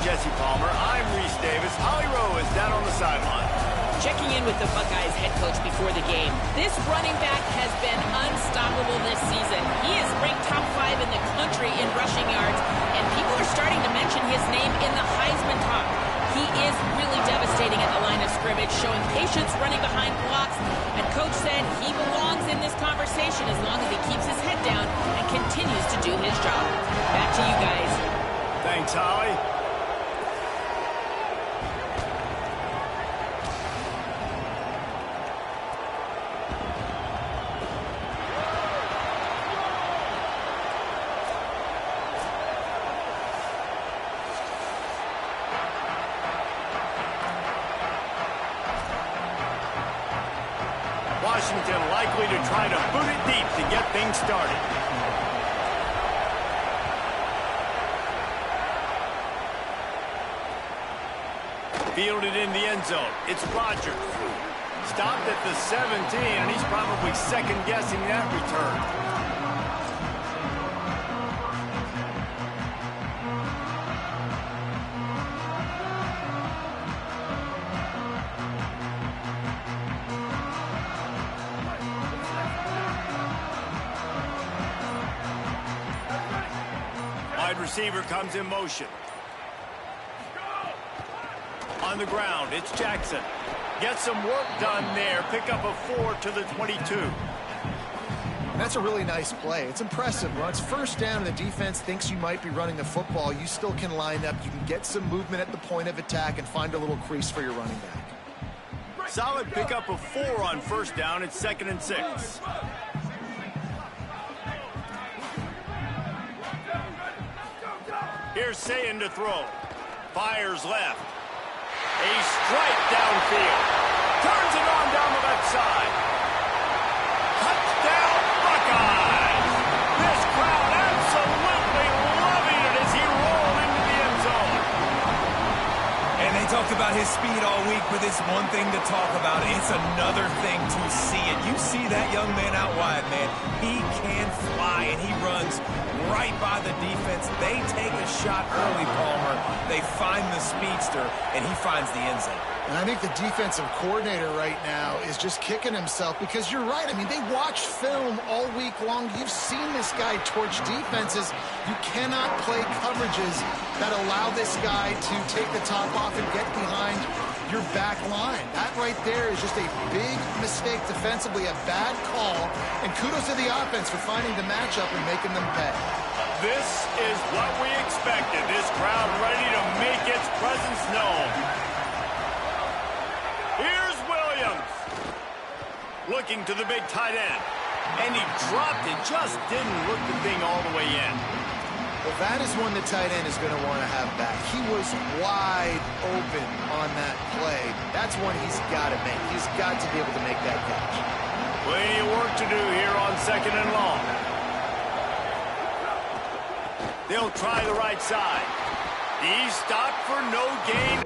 Jesse Palmer. I'm Reese Davis. Holly Rowe is down on the sideline. Checking in with the Buckeyes head coach before the game. This running back has been unstoppable this season. He is ranked top 5 in the country in rushing yards, and people are starting to mention his name in the Heisman talk. He is really devastating at the line of scrimmage, showing patience running behind blocks, and coach said he belongs in this conversation as long as he keeps his head down and continues to do his job. Back to you guys. Thanks, Holly. Washington likely to try to boot it deep to get things started. Fielded in the end zone. It's Rodgers. Stopped at the 17, and he's probably second-guessing that return. Wide receiver comes in motion. On the ground, it's Jackson. Get some work done there. Pick up a 4 to the 22. That's a really nice play. It's impressive. When it's first down and the defense thinks you might be running the football, you still can line up. You can get some movement at the point of attack and find a little crease for your running back. Solid pick up a 4 on first down. It's 2nd and 6. Here's Sayin to throw. Fires left. A strike downfield. Turns it on down the left side. Touchdown, Buckeyes! This crowd absolutely loving it as he rolled into the end zone. And they talked about his speed all week, but it's one thing to talk about. It's another thing to see it. You see that young man out wide, man. He can fly, and he runs right by the defense. They take a shot early, Palmer. They find the speedster, and he finds the end zone. And I think the defensive coordinator right now is just kicking himself because you're right. I mean, they watched film all week long. You've seen this guy torch defenses. You cannot play coverages that allow this guy to take the top off and get behind your back line. That right there is just a big mistake defensively, a bad call, and kudos to the offense for finding the matchup and making them pay. This is what we expected. This crowd ready to make its presence known. Here's Williams. Looking to the big tight end. And he dropped it, just didn't look the thing all the way in. Well, that is one the tight end is going to want to have back. He was wide open on that play. That's one he's got to make. He's got to be able to make that catch. Plenty of work to do here on 2nd and long. They'll try the right side. He's stopped for no gain.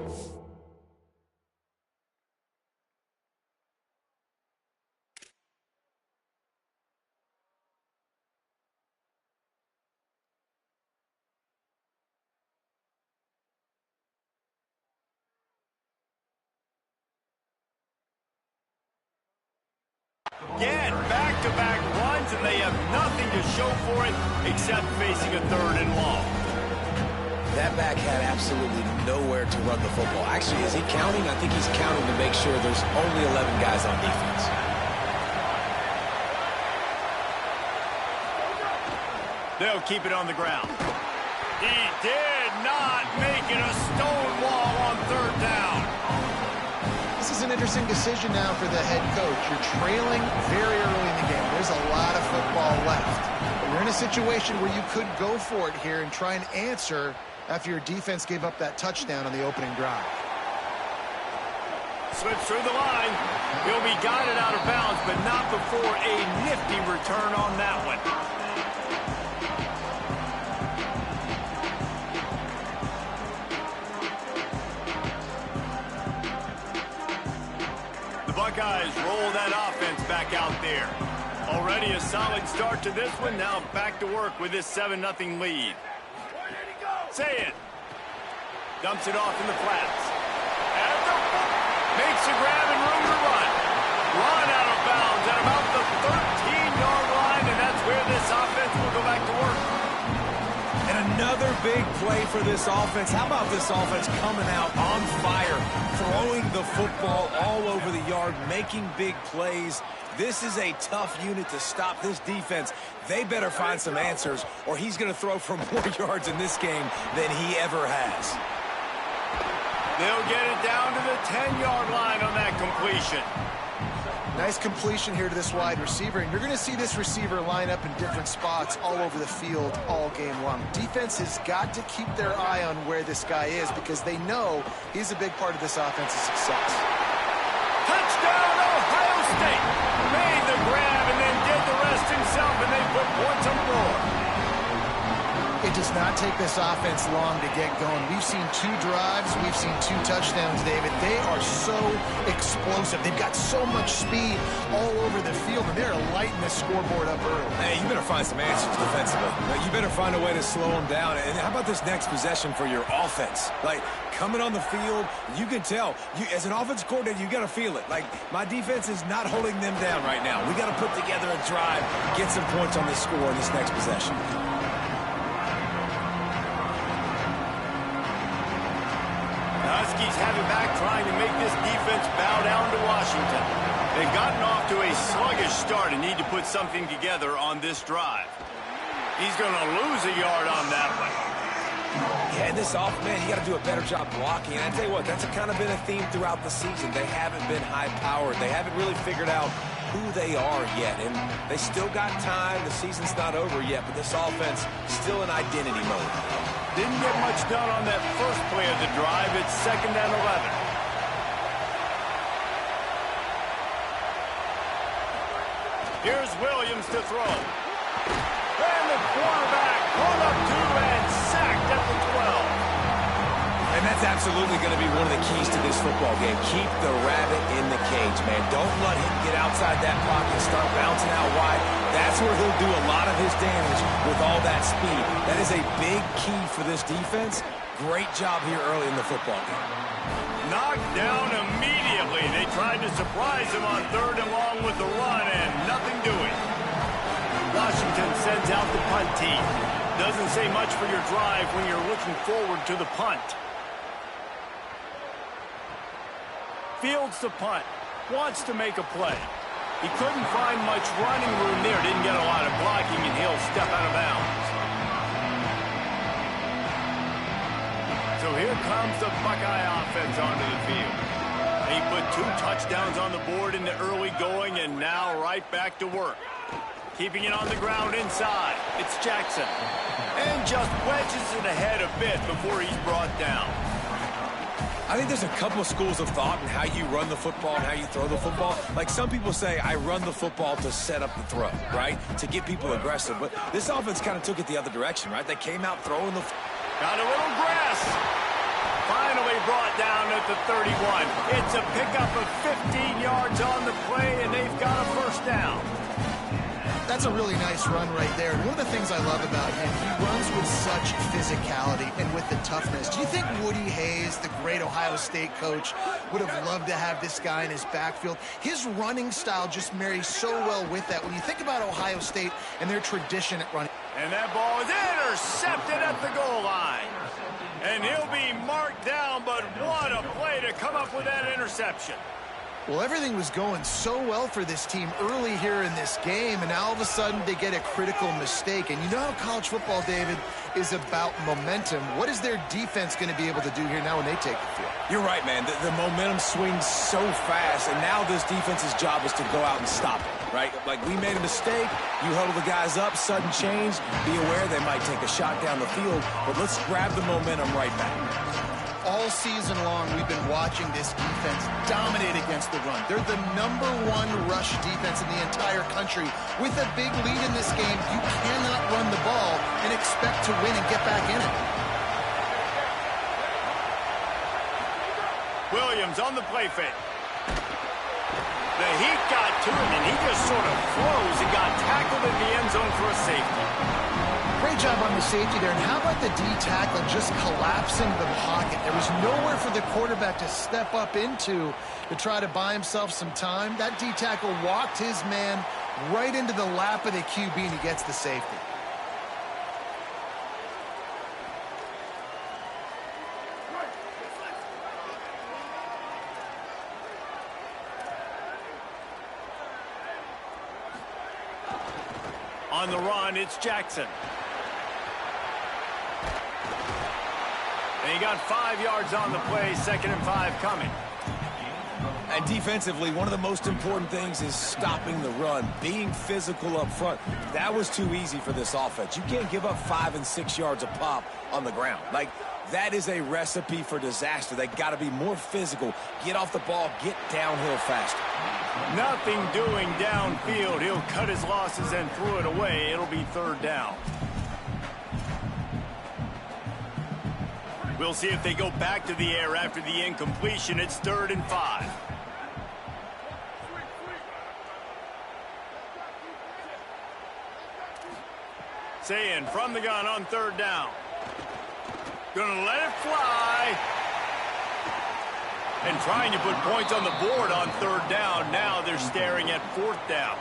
Again, back-to-back runs, and they have nothing to show for it except facing a 3rd and long. That back had absolutely nowhere to run the football. Actually, is he counting? I think he's counting to make sure there's only 11 guys on defense. They'll keep it on the ground. He did not make it a stone wall on 3rd down. This is an interesting decision now for the head coach. You're trailing very early in the game. There's a lot of football left. But you're in a situation where you could go for it here and try and answer after your defense gave up that touchdown on the opening drive. Slips through the line. He'll be guided out of bounds, but not before a nifty return on that one. Buckeyes roll that offense back out there. Already a solid start to this one. Now back to work with this 7-0 lead. Say it. Dumps it off in the flats. Makes a grab and room to run. Run out of bounds at about the 13-yard line, and that's where this offense will go back to work. And another big play for this offense. How about this offense coming out on fire, throwing the football all over the yard, making big plays. This is a tough unit to stop this defense. They better find some answers, or he's going to throw for more yards in this game than he ever has. They'll get it down to the 10-yard line on that completion. Nice completion here to this wide receiver, and you're going to see this receiver line up in different spots all over the field all game long. Defense has got to keep their eye on where this guy is because they know he's a big part of this offense's success. Touchdown, Ohio State! Made the grab and then did the rest himself, and they put points on the board. It does not take this offense long to get going. We've seen 2 drives. We've seen 2 touchdowns, David. They are so explosive. They've got so much speed all over the field, and they're lighting the scoreboard up early. Hey, you better find some answers defensively. You better find a way to slow them down. And how about this next possession for your offense? Like, coming on the field, you can tell. As an offensive coordinator, you got to feel it. Like, my defense is not holding them down right now. We got to put together a drive, get some points on this score in this next possession. Huskies have it back, trying to make this defense bow down to Washington. They've gotten off to a sluggish start and need to put something together on this drive. He's going to lose a yard on that one. Yeah, this man, you got to do a better job blocking. And I tell you what, that's kind of been a theme throughout the season. They haven't been high-powered. They haven't really figured out who they are yet. And they still got time. The season's not over yet, but this offense still in identity mode. Didn't get much done on that first play of the drive. It's 2nd and 11. Here's Williams to throw. And the quarterback pulled up 2 and sacked at the 12. And that's absolutely going to be one of the keys to this football game. Keep the rabbit in the cage, man. Don't let him get outside that pocket and start bouncing out wide. That's where he'll do a lot of his damage with all that speed. That is a big key for this defense. Great job here early in the football game. Knocked down immediately. They tried to surprise him on 3rd and long with the run, and nothing doing. Washington sends out the punt team. Doesn't say much for your drive when you're looking forward to the punt. Fields the punt. Wants to make a play. He couldn't find much running room there. Didn't get a lot of blocking, and he'll step out of bounds. So here comes the Buckeye offense onto the field. He put 2 touchdowns on the board in the early going, and now right back to work. Keeping it on the ground inside. It's Jackson. And just wedges it ahead a bit before he's brought down. I think there's a couple of schools of thought in how you run the football and how you throw the football. Like, some people say, I run the football to set up the throw, right? To get people aggressive. But this offense kind of took it the other direction, right? They came out throwing the... Got a little grass. Finally brought down at the 31. It's a pickup of 15 yards on the play, and they've got a first down. That's a really nice run right there. One of the things I love about him, he runs with such physicality and with the toughness. Do you think Woody Hayes, the great Ohio State coach, would have loved to have this guy in his backfield? His running style just marries so well with that. When you think about Ohio State and their tradition at running. And that ball is intercepted at the goal line. And he'll be marked down, but what a play to come up with that interception. Well, everything was going so well for this team early here in this game, and now all of a sudden they get a critical mistake. And you know how college football, David, is about momentum. What is their defense going to be able to do here now when they take the field? You're right, man. The momentum swings so fast, and now this defense's job is to go out and stop it, right? Like, we made a mistake. You huddle the guys up, sudden change. Be aware they might take a shot down the field, but let's grab the momentum right back. All season long, we've been watching this defense dominate against the run. They're the #1 rush defense in the entire country. With a big lead in this game, you cannot run the ball and expect to win and get back in it. Williams on the play fake. The heat got to him, and he just sort of froze and got tackled in the end zone for a safety. Great job on the safety there. And how about the D tackle just collapsing the pocket? There was nowhere for the quarterback to step up into to try to buy himself some time. That D tackle walked his man right into the lap of the QB, and he gets the safety. On the run, it's Jackson. And he got 5 yards on the play, 2nd and 5 coming. And defensively, one of the most important things is stopping the run, being physical up front. That was too easy for this offense. You can't give up 5 and 6 yards a pop on the ground. Like, that is a recipe for disaster. They got to be more physical, get off the ball, get downhill faster. Nothing doing downfield. He'll cut his losses and throw it away. It'll be 3rd down. We'll see if they go back to the air after the incompletion. It's 3rd and 5. Saying from the gun on 3rd down. Gonna let it fly. And trying to put points on the board on 3rd down. Now they're staring at 4th down.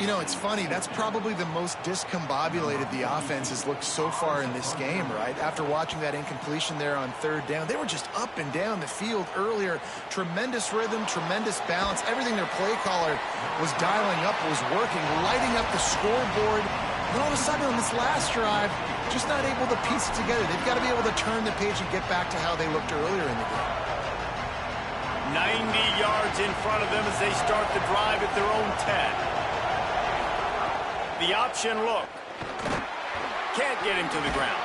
You know, it's funny. That's probably the most discombobulated the offense has looked so far in this game, right? After watching that incompletion there on 3rd down, they were just up and down the field earlier. Tremendous rhythm, tremendous balance. Everything their play caller was dialing up was working, lighting up the scoreboard. And all of a sudden on this last drive, just not able to piece it together. They've got to be able to turn the page and get back to how they looked earlier in the game. 90 yards in front of them as they start the drive at their own 10. The option look. Can't get him to the ground.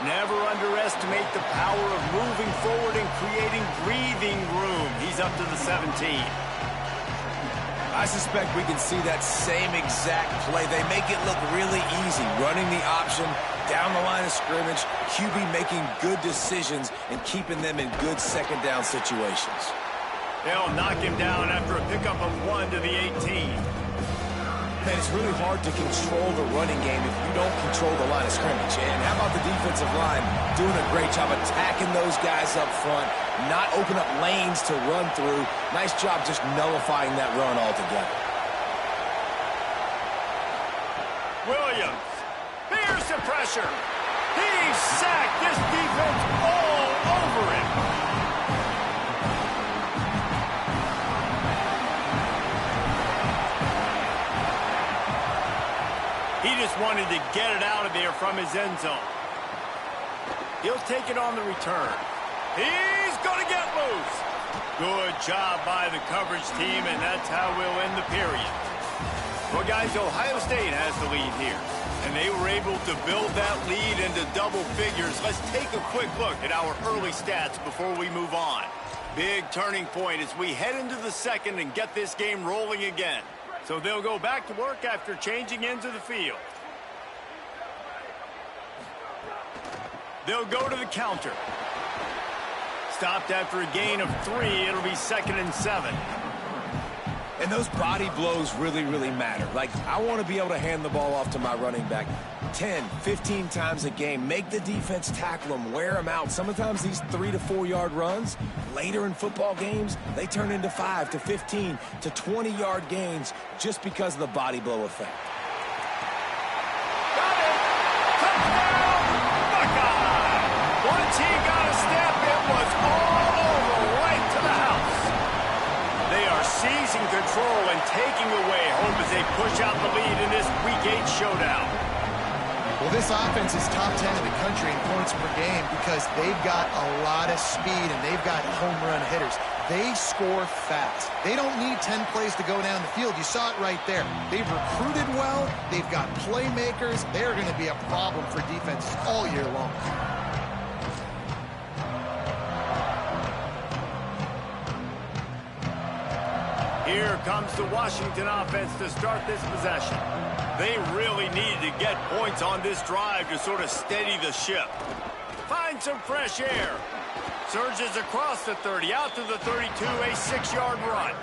Never underestimate the power of moving forward and creating breathing room. He's up to the 17. I suspect we can see that same exact play. They make it look really easy, running the option down the line of scrimmage, QB making good decisions and keeping them in good 2nd down situations. They'll knock him down after a pickup of 1 to the 18. Man, it's really hard to control the running game if you don't control the line of scrimmage. And how about the defensive line doing a great job attacking those guys up front, not open up lanes to run through. Nice job just nullifying that run altogether. Williams, here's the pressure. He's sacked. This defense all over him. He just wanted to get it out of there from his end zone. He'll take it on the return. He's going to get loose. Good job by the coverage team, and that's how we'll end the period. Well, guys, Ohio State has the lead here, and they were able to build that lead into double figures. Let's take a quick look at our early stats before we move on. Big turning point as we head into the 2nd and get this game rolling again. So they'll go back to work after changing into the field. They'll go to the counter. Stopped after a gain of 3. It'll be 2nd and 7. And those body blows really, really matter. Like, I want to be able to hand the ball off to my running back 10, 15 times a game. Make the defense tackle them, wear them out. Sometimes these 3 to 4 yard runs, later in football games, they turn into 5 to 15 to 20 yard gains just because of the body blow effect. Got it! Touchdown! Buckeye! Once he got a step, it was all over right to the house. They are seizing control and taking away hope as they push out the lead in this Week 8 showdown. Well, this offense is top 10 in the country in points per game because they've got a lot of speed and they've got home run hitters. They score fast. They don't need 10 plays to go down the field. You saw it right there. They've recruited well. They've got playmakers. They're going to be a problem for defenses all year long. Here comes the Washington offense to start this possession. They really need to get points on this drive to sort of steady the ship. Find some fresh air. Surges across the 30, out to the 32, a 6-yard run.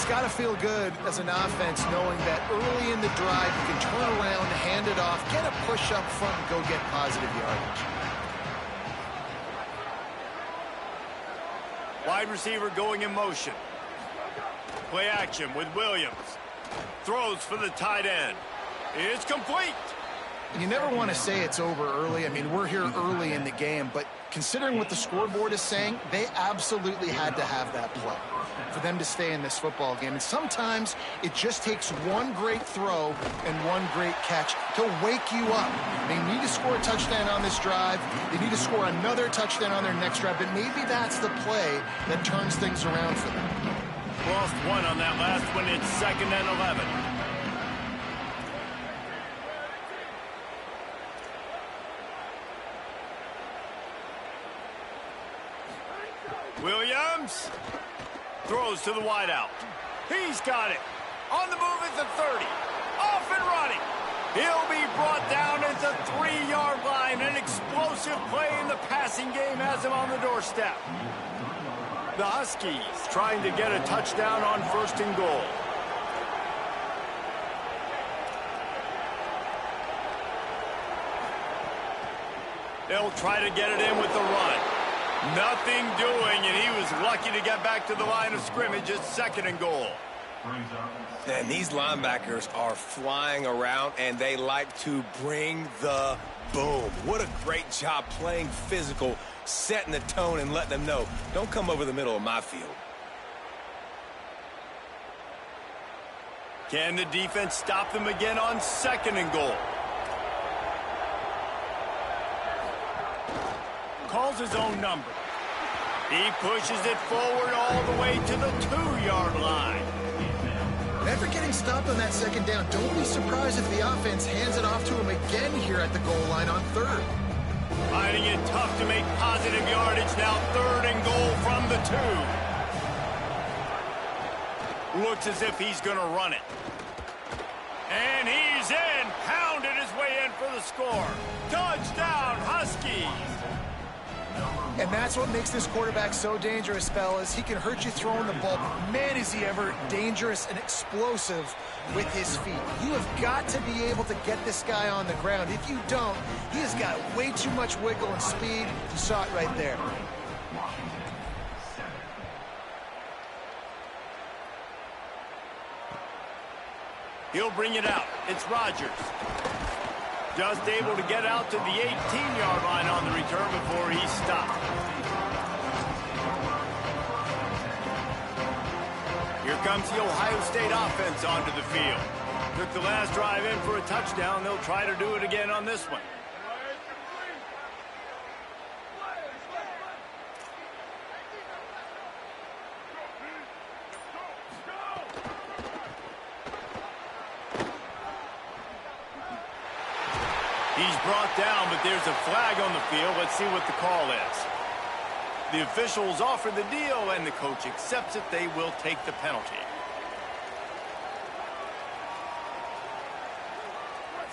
It's got to feel good as an offense knowing that early in the drive you can turn around, hand it off, get a push up front, and go get positive yardage. Wide receiver going in motion. Play action with Williams. Throws for the tight end. It's complete. You never want to say it's over early. I mean, we're here early in the game, but considering what the scoreboard is saying, they absolutely had to have that play for them to stay in this football game. And sometimes it just takes one great throw and one great catch to wake you up. They need to score a touchdown on this drive. They need to score another touchdown on their next drive, but maybe that's the play that turns things around for them. Lost one on that last one. It's 2nd and 11. Williams throws to the wideout. He's got it. On the move at the 30. Off and running. He'll be brought down at the 3-yard line. An explosive play in the passing game has him on the doorstep. The Huskies trying to get a touchdown on 1st and goal. They'll try to get it in with the run. Nothing doing, and he was lucky to get back to the line of scrimmage at 2nd and goal. And these linebackers are flying around, and they like to bring the boom. What a great job playing physical, setting the tone, and letting them know, don't come over the middle of my field. Can the defense stop them again on 2nd and goal? Calls his own number. He pushes it forward all the way to the 2-yard line. After getting stopped on that 2nd down, don't be surprised if the offense hands it off to him again here at the goal line on 3rd. Finding it tough to make positive yardage now. 3rd and goal from the 2. Looks as if he's going to run it. And he's in. Pounded his way in for the score. Touchdown, Huskies. And that's what makes this quarterback so dangerous, fellas. He can hurt you throwing the ball, but man, is he ever dangerous and explosive with his feet. You have got to be able to get this guy on the ground. If you don't, he has got way too much wiggle and speed. You saw it right there. He'll bring it out. It's Rodgers. Just able to get out to the 18-yard line on the return before he's stopped. Here comes the Ohio State offense onto the field. Took the last drive in for a touchdown. They'll try to do it again on this one. He's brought down, but there's a flag on the field. Let's see what the call is. The officials offer the deal, and the coach accepts it. They will take the penalty.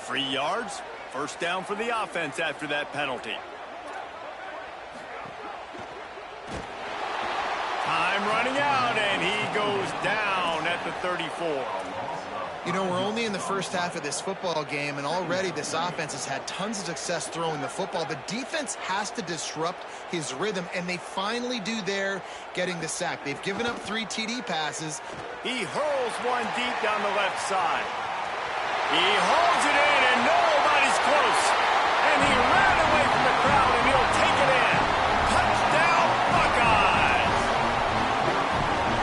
3 yards. 1st down for the offense after that penalty. Time running out, and he goes down at the 34. You know, we're only in the first half of this football game, and already this offense has had tons of success throwing the football. The defense has to disrupt his rhythm, and they finally do there, getting the sack. They've given up 3 TD passes. He hurls one deep down the left side. He holds it in, and nobody's close. And he ran away from the crowd, and he'll take it in. Touchdown, Buckeyes!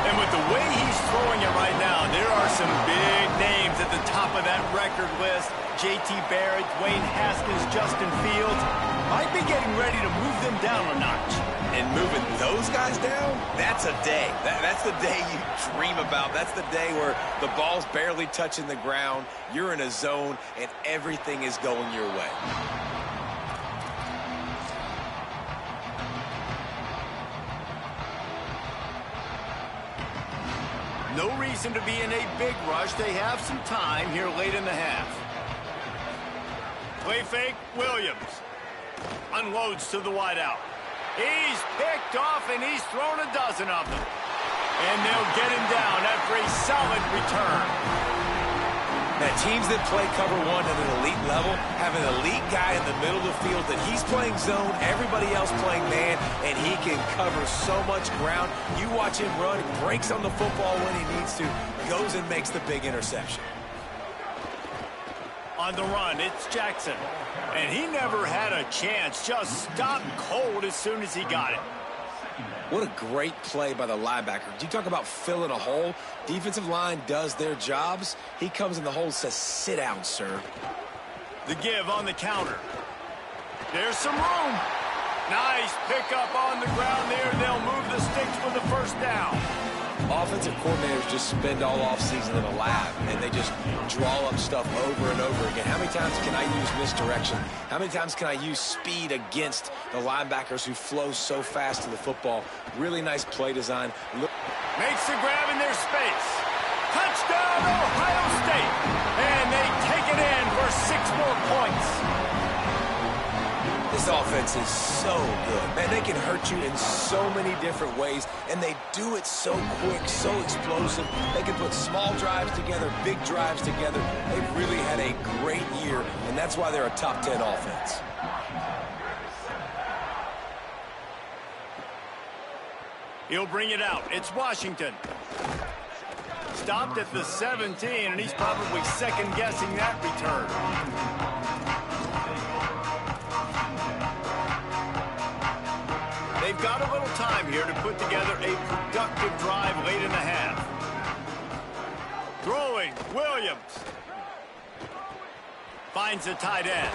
And with the way he's throwing it right now, there are some big names at the top of that record list. J.T. Barrett, Dwayne Haskins, Justin Fields might be getting ready to move them down a notch. And moving those guys down, that's a day. That's the day you dream about. That's the day where the ball's barely touching the ground, you're in a zone, and everything is going your way. No reason to be in a big rush. They have some time here late in the half. Play fake, Williams. Unloads to the wideout. He's picked off, and he's thrown a dozen of them. And they'll get him down after a solid return. Now, teams that play cover one at an elite level have an elite guy in the middle of the field that he's playing zone, everybody else playing man, and he can cover so much ground. You watch him run, breaks on the football when he needs to, goes and makes the big interception. On the run, it's Jackson. And he never had a chance, just stopped cold as soon as he got it. What a great play by the linebacker. You talk about filling a hole. Defensive line does their jobs. He comes in the hole and says, sit down, sir. The give on the counter. There's some room. Nice pickup on the ground there. They'll move the sticks for the first down. Offensive coordinators just spend all offseason in a lab, and they just draw up stuff over and over again. How many times can I use misdirection? How many times can I use speed against the linebackers who flow so fast to the football? Really nice play design. Makes the grab in their space. Touchdown, Ohio State. And they take it in for 6 more points. This offense is so good. Man, they can hurt you in so many different ways, and they do it so quick, so explosive. They can put small drives together, big drives together. They've really had a great year, and that's why they're a top 10 offense. He'll bring it out. It's Washington. Stopped at the 17, and he's probably second-guessing that return. They've got a little time here to put together a productive drive late in the half. Throwing, Williams. Finds the tight end.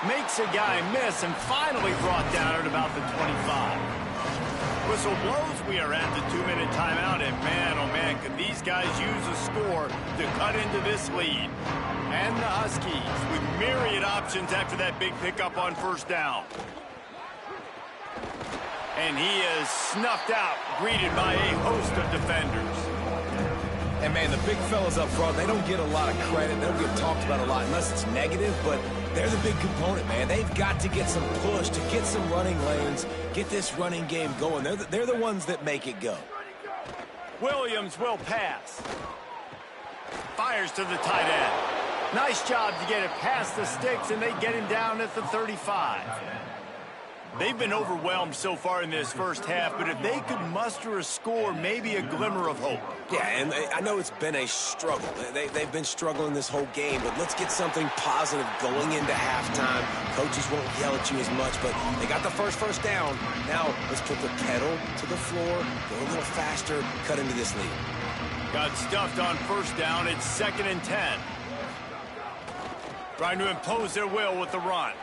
Makes a guy miss and finally brought down at about the 25. Whistle blows. We are at the 2-minute timeout, and man, oh man, could these guys use a score to cut into this lead. And the Huskies with myriad options after that big pickup on first down. And he is snuffed out, greeted by a host of defenders. And, man, the big fellas up front, they don't get a lot of credit. They don't get talked about a lot unless it's negative, but they're the big component, man. They've got to get some push, to get some running lanes, get this running game going. They're the ones that make it go. Williams will pass. Fires to the tight end. Nice job to get it past the sticks, and they get him down at the 35. They've been overwhelmed so far in this first half, but if they could muster a score, maybe a glimmer of hope. Yeah, and I know it's been a struggle. They've been struggling this whole game, but let's get something positive going into halftime. Coaches won't yell at you as much, but they got the first down. Now let's put the pedal to the floor, go a little faster, cut into this lead. Got stuffed on first down. It's 2nd and 10. Trying to impose their will with the run.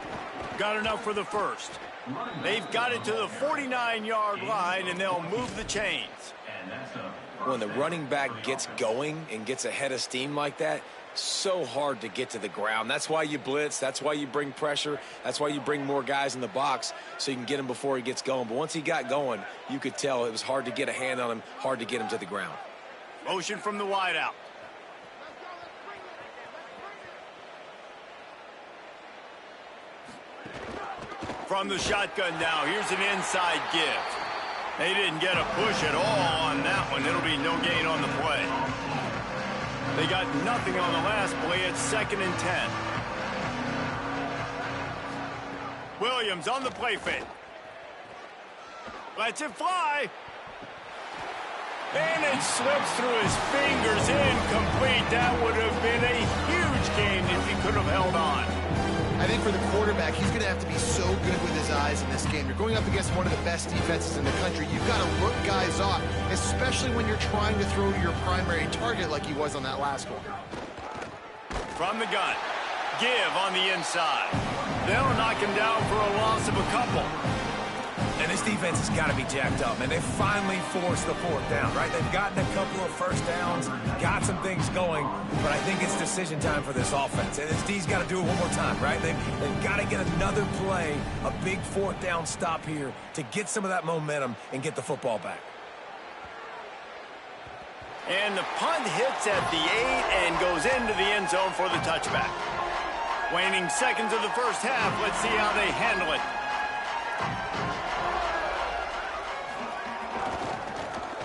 Got enough for the first. They've got it to the 49-yard line, and they'll move the chains. When the running back gets going and gets ahead of steam like that, so hard to get to the ground. That's why you blitz. That's why you bring pressure. That's why you bring more guys in the box so you can get him before he gets going. But once he got going, you could tell it was hard to get a hand on him, hard to get him to the ground. Motion from the wideout. From the shotgun now, here's an inside give. They didn't get a push at all on that one. It'll be no gain on the play. They got nothing on the last play. It's 2nd and 10. Williams on the play fake. Lets it fly. And it slips through his fingers, incomplete. That would have been a huge gain if he could have held on. I think for the quarterback, he's going to have to be so good with his eyes in this game. You're going up against one of the best defenses in the country. You've got to look guys off, especially when you're trying to throw to your primary target like he was on that last one. From the gun. Give on the inside. They'll knock him down for a loss of a couple. And this defense has got to be jacked up, man. They finally forced the 4th down, right? They've gotten a couple of first downs, got some things going, but I think it's decision time for this offense. And this D's got to do it one more time, right? They've got to get another play, a big 4th down stop here to get some of that momentum and get the football back. And the punt hits at the 8 and goes into the end zone for the touchback. Waning seconds of the first half. Let's see how they handle it.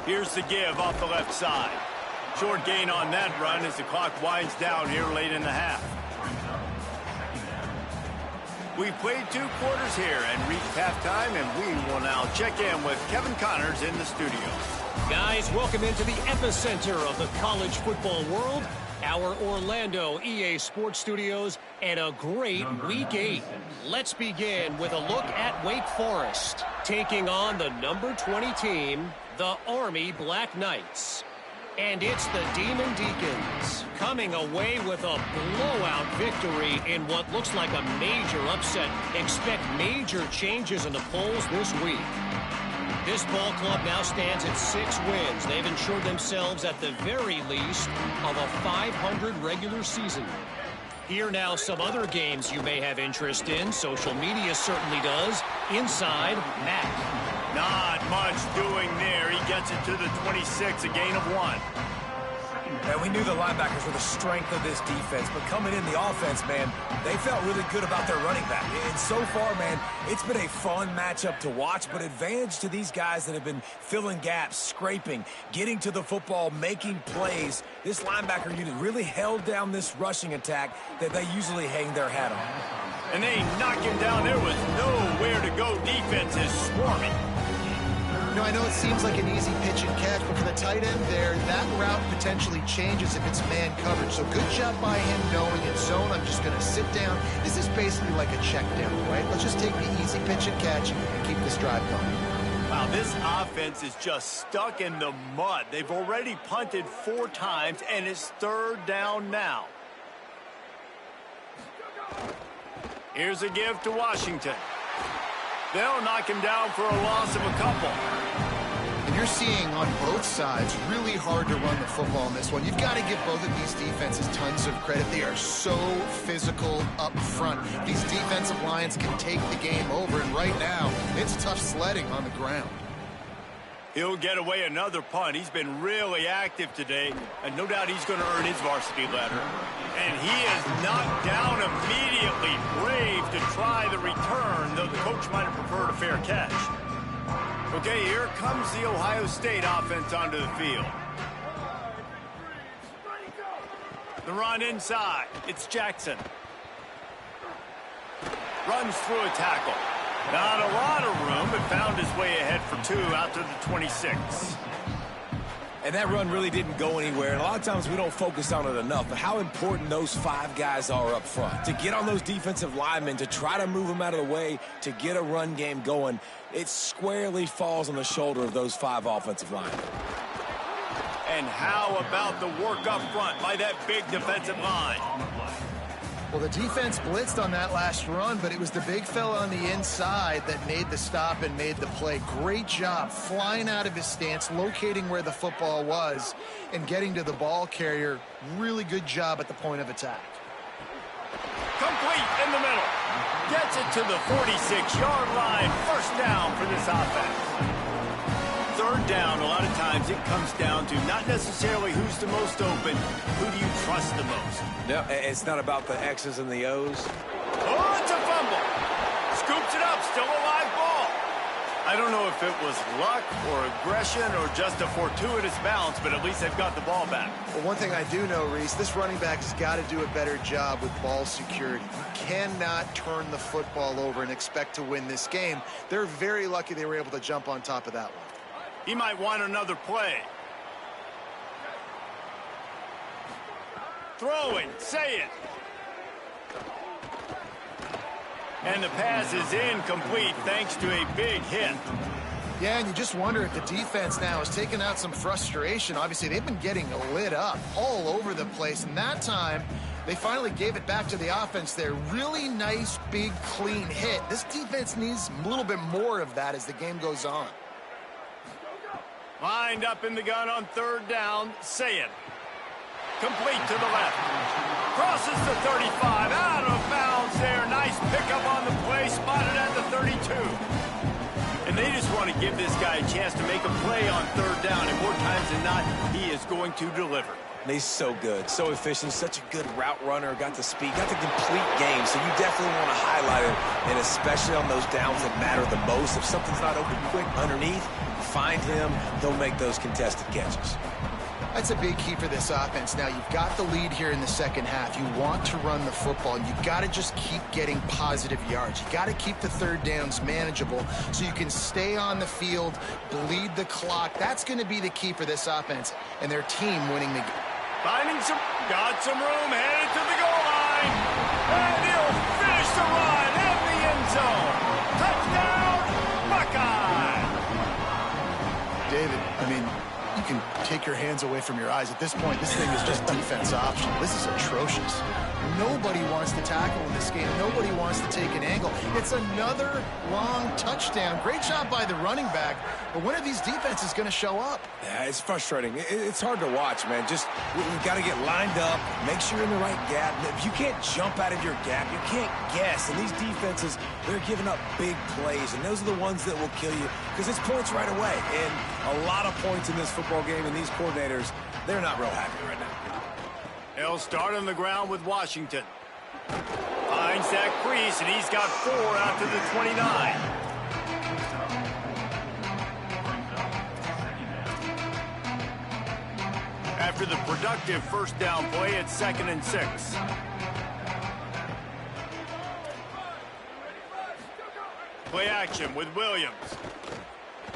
Here's the give off the left side. Short gain on that run as the clock winds down here late in the half. We've played 2 quarters here and reached halftime, and we will now check in with Kevin Connors in the studio. Guys, welcome into the epicenter of the college football world, our Orlando EA Sports Studios, and a great Week 8. Let's begin with a look at Wake Forest, taking on the number 20 team, the Army Black Knights. And it's the Demon Deacons coming away with a blowout victory in what looks like a major upset. Expect major changes in the polls this week. This ball club now stands at 6 wins. They've ensured themselves at the very least of a 500 regular season. Here now some other games you may have interest in. Social media certainly does. Inside, Matt. Not much doing there. He gets it to the 26, a gain of 1. And we knew the linebackers were the strength of this defense, but coming in the offense, man, they felt really good about their running back. And so far, man, it's been a fun matchup to watch, but advantage to these guys that have been filling gaps, scraping, getting to the football, making plays. This linebacker unit really held down this rushing attack that they usually hang their hat on. And they knock him down. There was nowhere to go. Defense is swarming. You know, I know it seems like an easy pitch and catch, but for the tight end there, that route potentially changes if it's man coverage. So good job by him knowing it's zone. I'm just going to sit down. This is basically like a check down, right? Let's just take the easy pitch and catch and keep this drive going. Wow, this offense is just stuck in the mud. They've already punted 4 times, and it's 3rd down now. Here's a give to Washington. They'll knock him down for a loss of a couple. And you're seeing on both sides really hard to run the football in this one. You've got to give both of these defenses tons of credit. They are so physical up front. These defensive lines can take the game over, and right now, it's tough sledding on the ground. He'll get away another punt. He's been really active today, and no doubt he's going to earn his varsity letter. And he is knocked down immediately. Brave to try the return, though the coach might have preferred a fair catch. Okay, here comes the Ohio State offense onto the field. The run inside. It's Jackson. Runs through a tackle. Not a lot of room, but found his way ahead for 2 out to the 26. And that run really didn't go anywhere. And a lot of times we don't focus on it enough, but how important those 5 guys are up front. To get on those defensive linemen, to try to move them out of the way, to get a run game going, it squarely falls on the shoulder of those 5 offensive linemen. And how about the work up front by that big defensive line? Well, the defense blitzed on that last run, but it was the big fella on the inside that made the stop and made the play. Great job flying out of his stance, locating where the football was, and getting to the ball carrier. Really good job at the point of attack. Complete in the middle. Gets it to the 46-yard line. 1st down for this offense. 3rd down, a lot of times it comes down to not necessarily who's the most open, who do you trust the most? No, it's not about the X's and the O's. Oh, it's a fumble. Scoops it up, still a live ball. I don't know if it was luck or aggression or just a fortuitous bounce, but at least they've got the ball back. Well, one thing I do know, Reese, this running back has got to do a better job with ball security. You cannot turn the football over and expect to win this game. They're very lucky they were able to jump on top of that one. He might want another play. Throwing, say it. And the pass is incomplete thanks to a big hit. Yeah, and you just wonder if the defense now has taken out some frustration. Obviously, they've been getting lit up all over the place, and that time they finally gave it back to the offense there. Really nice, big, clean hit. This defense needs a little bit more of that as the game goes on. Lined up in the gun on 3rd down. Say it. Complete to the left. Crosses the 35. Out of bounds there. Nice pickup on the play. Spotted at the 32. And And they just want to give this guy a chance to make a play on third down, and more times than not, he is going to deliver. And he's so good, so efficient, such a good route runner, got the speed, got the complete game, so you definitely want to highlight him, and especially on those downs that matter the most. If something's not open quick underneath, find him, he'll make those contested catches. That's a big key for this offense. Now, you've got the lead here in the second half. You want to run the football, and you've got to just keep getting positive yards. You've got to keep the third downs manageable so you can stay on the field, bleed the clock. That's going to be the key for this offense and their team winning the game. Got some room, headed to the goal line, and he'll finish the run in the end zone. Touchdown, Buckeye! David, I mean, you can take your hands away from your eyes. At this point, this thing is just defense option. This is atrocious. Nobody wants to tackle in this game. Nobody wants to take an angle. It's another long touchdown. Great job by the running back. But when are these defenses going to show up? Yeah, it's frustrating. It's hard to watch, man. Just, we've got to get lined up, make sure you're in the right gap. If you can't jump out of your gap, you can't guess. And these defenses, they're giving up big plays, and those are the ones that will kill you because it's points right away. And a lot of points in this football game, and these coordinators, they're not real happy right now. He'll start on the ground with Washington. Finds that crease, and he's got 4 out to the 29. After the productive first down play, it's 2nd and 6. Play action with Williams.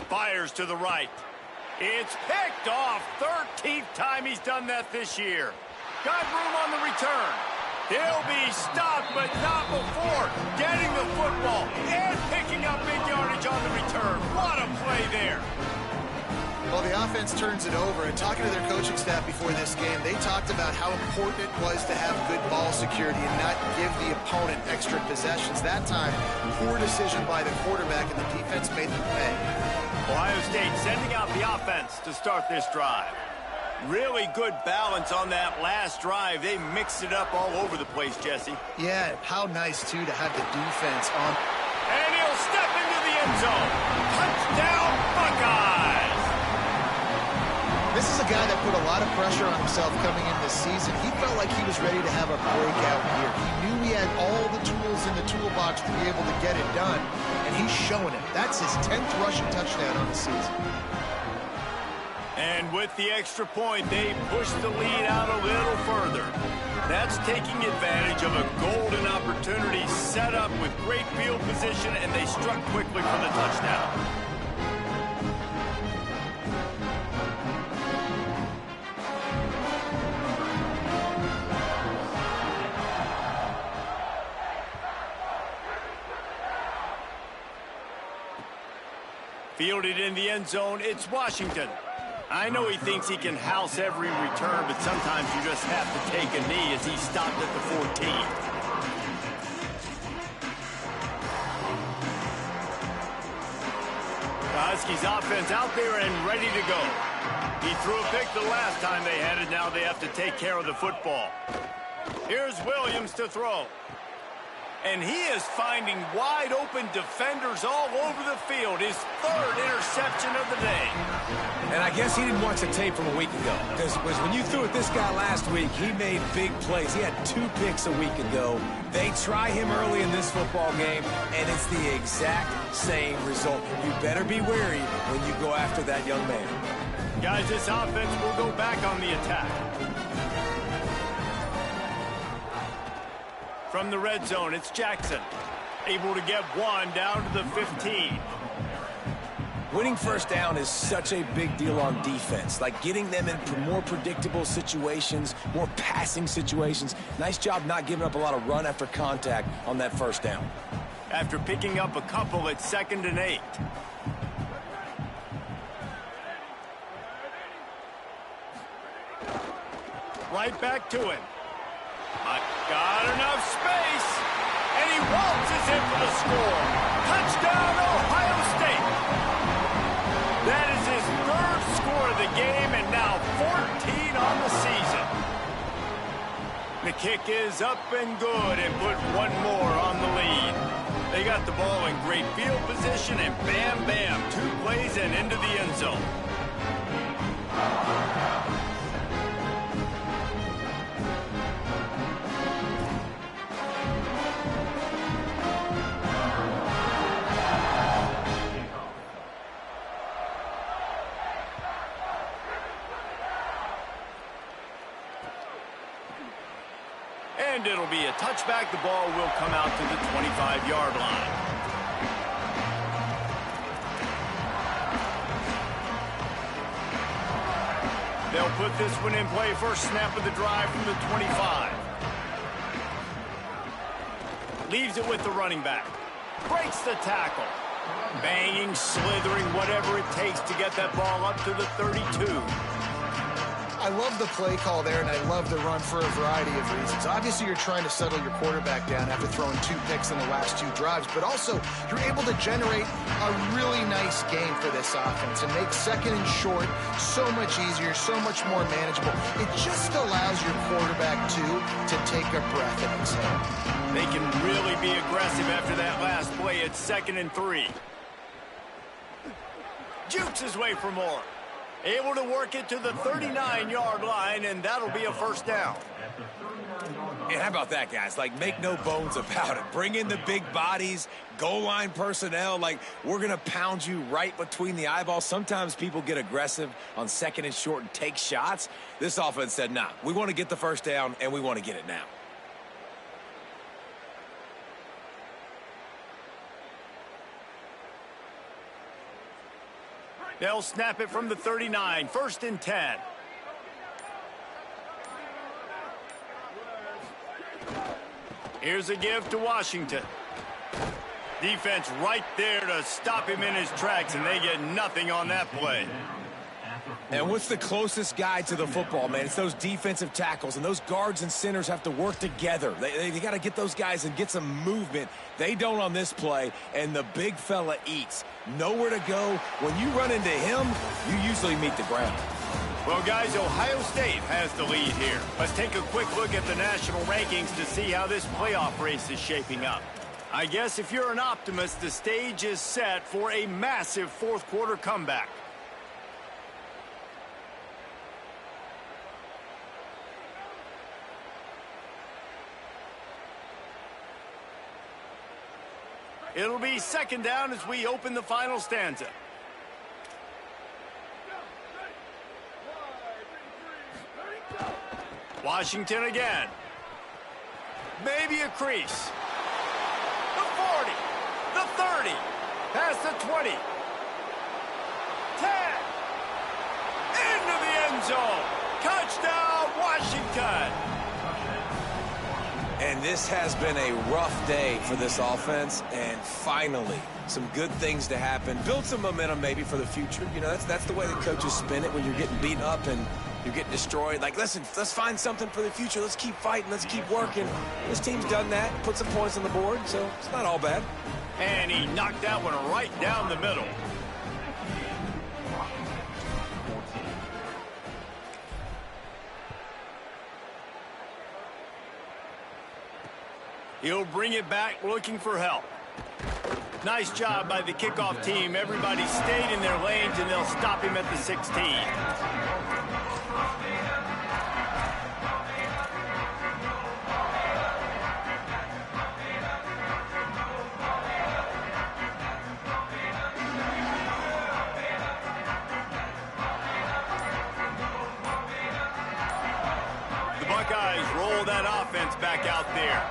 Fires to the right. It's picked off. 13th time he's done that this year. Got room on the return. He'll be stopped, but not before getting the football and picking up big yardage on the return. What a play there. Well, the offense turns it over, and talking to their coaching staff before this game, they talked about how important it was to have good ball security and not give the opponent extra possessions. That time, poor decision by the quarterback, and the defense made them pay. Ohio State sending out the offense to start this drive. Really good balance on that last drive. They mixed it up all over the place, Jesse. Yeah, how nice, too, to have the defense on. And he'll step into the end zone. Touchdown, Buckeyes! This is a guy that put a lot of pressure on himself coming in this season. He felt like he was ready to have a breakout year. He knew he had all the tools in the toolbox to be able to get it done, and he's showing it. That's his 10th rushing touchdown on the season. And with the extra point, they push the lead out a little further. That's taking advantage of a golden opportunity set up with great field position, and they struck quickly for the touchdown. Fielded in the end zone, it's Washington. I know he thinks he can house every return, but sometimes you just have to take a knee as he stopped at the 14. The Huskies offense out there and ready to go. He threw a pick the last time they had it. Now they have to take care of the football. Here's Williams to throw. And he is finding wide open defenders all over the field. His 3rd interception of the day. And I guess he didn't watch the tape from a week ago. Because when you threw at this guy last week, he made big plays. He had 2 picks a week ago. They try him early in this football game, and it's the exact same result. You better be wary when you go after that young man. Guys, this offense will go back on the attack. From the red zone, it's Jackson. Able to get 1 down to the 15. Winning first down is such a big deal on defense. Like getting them into more predictable situations, more passing situations. Nice job not giving up a lot of run after contact on that first down. After picking up a couple, it's 2nd and 8. Right back to him. Got enough space, and he waltzes in for the score. Touchdown, Ohio State. That is his 3rd score of the game, and now 14 on the season. The kick is up and good, and put 1 more on the lead. They got the ball in great field position, and bam, bam, 2 plays and into the end zone. And it'll be a touchback. The ball will come out to the 25-yard line. They'll put this one in play. First snap of the drive from the 25. Leaves it with the running back. Breaks the tackle. Banging, slithering, whatever it takes to get that ball up to the 32. I love the play call there, and I love the run for a variety of reasons. Obviously, you're trying to settle your quarterback down after throwing 2 picks in the last 2 drives, but also you're able to generate a really nice game for this offense and make second and short so much easier, so much more manageable. It just allows your quarterback, too, to take a breath and exhale. They can really be aggressive after that last play. It's 2nd and 3. Jukes his way for more. Able to work it to the 39-yard line, and that'll be a first down. And how about that, guys? Like, make no bones about it. Bring in the big bodies, goal line personnel. Like, we're going to pound you right between the eyeballs. Sometimes people get aggressive on 2nd and short and take shots. This offense said, nah, we want to get the first down, and we want to get it now. They'll snap it from the 39. 1st and 10. Here's a give to Washington. Defense right there to stop him in his tracks, and they get nothing on that play. And what's the closest guy to the football, man? It's those defensive tackles, and those guards and centers have to work together. They got to get those guys and get some movement. They don't on this play, and the big fella eats. Nowhere to go. When you run into him, you usually meet the ground. Well, guys, Ohio State has the lead here. Let's take a quick look at the national rankings to see how this playoff race is shaping up. I guess if you're an optimist, the stage is set for a massive fourth-quarter comeback. It'll be 2nd down as we open the final stanza. Washington again. Maybe a crease. The 40. The 30. Past the 20. 10. Into the end zone. Touchdown, Washington. And this has been a rough day for this offense, and finally, some good things to happen. Build some momentum maybe for the future. You know, that's the way the coaches spin it when you're getting beat up and you're getting destroyed. Like, listen, let's find something for the future. Let's keep fighting. Let's keep working. This team's done that, put some points on the board, so it's not all bad. And he knocked that one right down the middle. He'll bring it back looking for help. Nice job by the kickoff team. Everybody stayed in their lanes, and they'll stop him at the 16. The Buckeyes roll that offense back out there.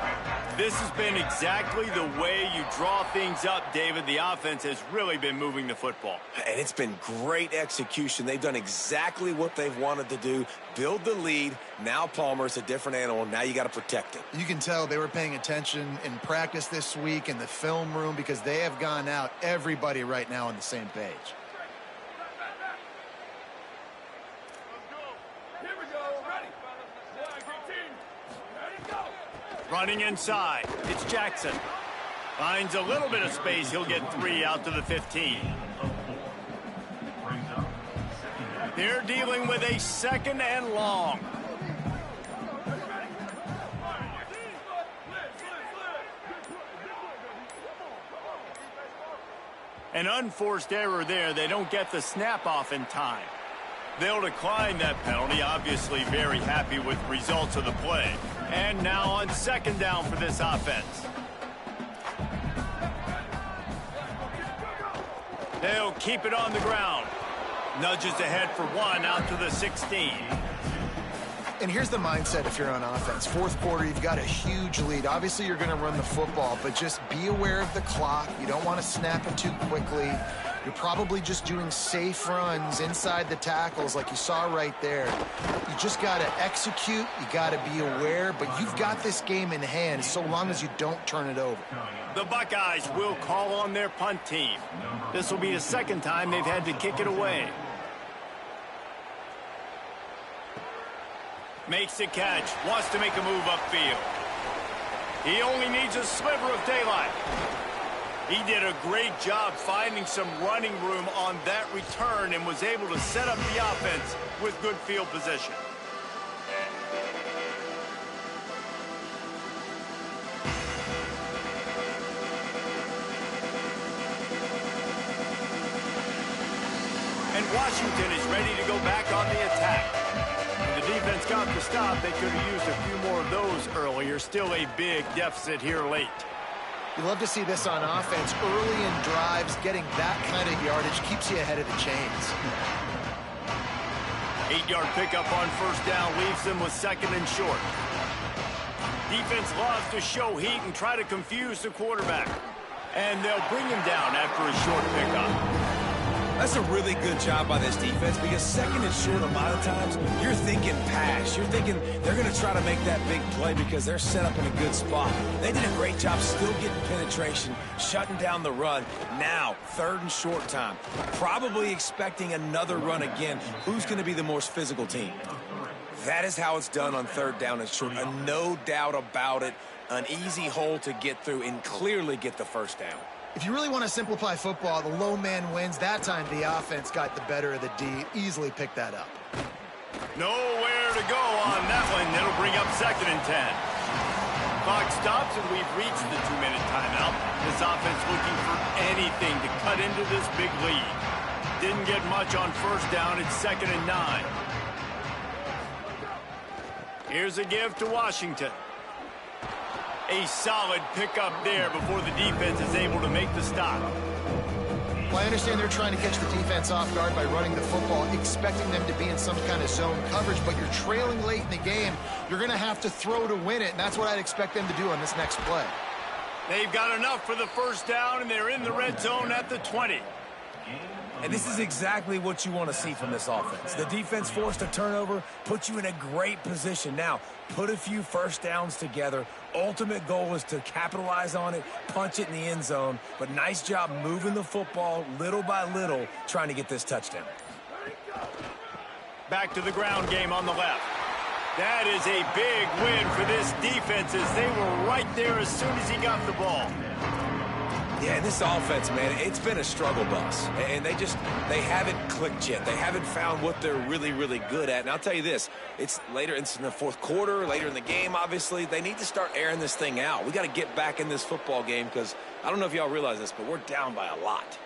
This has been exactly the way you draw things up, David. The offense has really been moving the football. And it's been great execution. They've done exactly what they've wanted to do. Build the lead. Now Palmer's a different animal. Now you got to protect it. You can tell they were paying attention in practice this week in the film room because they have gone out, everybody right now on the same page. Running inside, it's Jackson. Finds a little bit of space. He'll get 3 out to the 15. They're dealing with a 2nd and long. An unforced error there. They don't get the snap off in time. They'll decline that penalty, obviously very happy with the results of the play. And now on second down for this offense. They'll keep it on the ground. Nudges ahead for one out to the 16. And here's the mindset if you're on offense. Fourth quarter, you've got a huge lead. Obviously, you're going to run the football, but just be aware of the clock. You don't want to snap it too quickly. You're probably just doing safe runs inside the tackles like you saw right there. You just got to execute. You got to be aware, but you've got this game in hand so long as you don't turn it over. The Buckeyes will call on their punt team. This will be the second time they've had to kick it away. Makes the catch, wants to make a move upfield. He only needs a sliver of daylight. He did a great job finding some running room on that return and was able to set up the offense with good field position. And Washington is ready to go back on the attack. The defense got the stop. They could have used a few more of those earlier. Still a big deficit here late. You love to see this on offense. Early in drives, getting that kind of yardage keeps you ahead of the chains. 8-yard pickup on first down leaves them with second and short. Defense loves to show heat and try to confuse the quarterback. And they'll bring him down after a short pickup. That's a really good job by this defense because second and short a lot of times, you're thinking pass. You're thinking they're going to try to make that big play because they're set up in a good spot. They did a great job still getting penetration, shutting down the run. Now, third and short time. Probably expecting another run again. Who's going to be the most physical team? That is how it's done on third down and short. No doubt about it. An easy hole to get through and clearly get the first down. If you really want to simplify football, the low man wins. That time the offense got the better of the D. Easily picked that up. Nowhere to go on that one. That'll bring up second and 10. Clock stops and we've reached the 2-minute timeout. This offense looking for anything to cut into this big lead. Didn't get much on first down. It's second and 9. Here's a give to Washington. A solid pickup there before the defense is able to make the stop. Well, I understand they're trying to catch the defense off guard by running the football, expecting them to be in some kind of zone coverage, but you're trailing late in the game. You're going to have to throw to win it, and that's what I'd expect them to do on this next play. They've got enough for the first down, and they're in the red zone at the 20. And this is exactly what you want to see from this offense. The defense forced a turnover, puts you in a great position. Now, put a few first downs together. Ultimate goal is to capitalize on it, punch it in the end zone. But nice job moving the football little by little, trying to get this touchdown. Back to the ground game on the left. That is a big win for this defense as they were right there as soon as he got the ball. Yeah, this offense, man, it's been a struggle bus. And they haven't clicked yet. They haven't found what they're really, really good at. And I'll tell you this, it's later in the fourth quarter, later in the game, obviously. They need to start airing this thing out. We got to get back in this football game because I don't know if y'all realize this, but we're down by a lot.